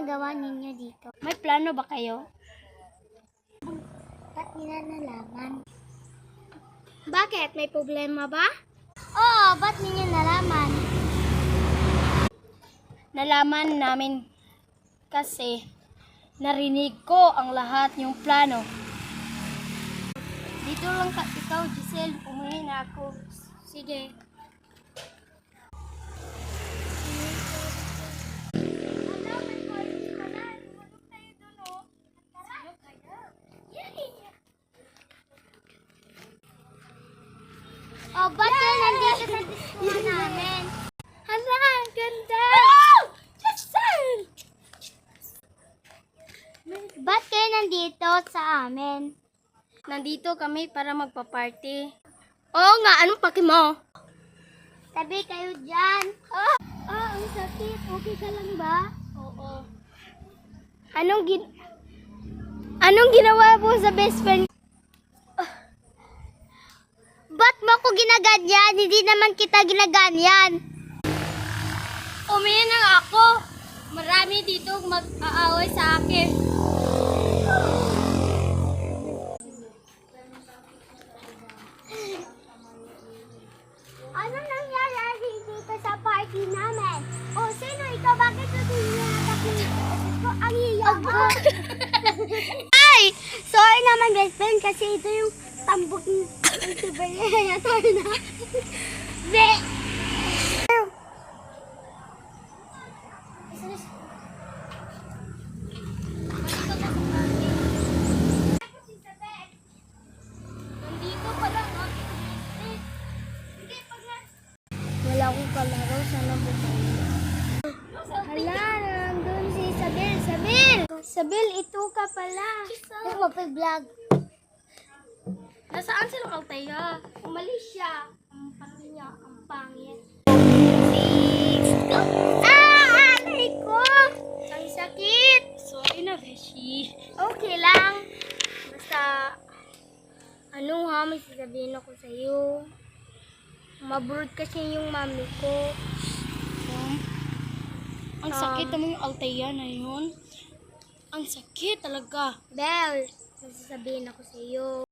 ginagawa ninyo dito? May plano ba kayo? Ba't nila nalaman? Bakit? May problema ba? Oo, ba't ninyo nalaman? Nalaman namin kasi narinig ko ang lahat yung plano. Dito lang ka, ikaw Giselle, umuwi na ako. Sige. Oh, ba't kayo nandito sa diskuhan namin? Hala, ang ganda! Giselle! Ba't kayo nandito sa amin? Nandito kami para magpa-party. Oo nga, anong paki mo? Tabi kayo dyan. Ang sakit. Okay ka lang ba? Oo. Anong ginawa mo sa best friend? Ba't mo ko ginaganyan? Hindi naman kita ginaganyan. Umiin na ako. Marami dito mag-aaway sa akin. Anong nangyayari dito sa party namin? O, sino ikaw? Bakit hindi niyatak ko? Ang hiyak ko. Ay! Sorry naman, best friend, kasi ito yung tambok ng super niya. Sorry na. Be! Nandito pala nga. Wala akong kalaro. Sana bumalik. Hala, nandun si Isabel. Isabel! Isabel, ito ka pala. Ito mapag-vlog. Nasaan si Althea? Umalis siya. Ang pangit niya, ang pangit. Aray ko! Ang sakit! Sorry na, Beshi. Okay lang. Basta, may sasabihin ako sa'yo. Maburot kasi yung mami ko. Ang sakit naman yung Althea na yun. Ang sakit talaga. Bel, may sasabihin ako sa'yo.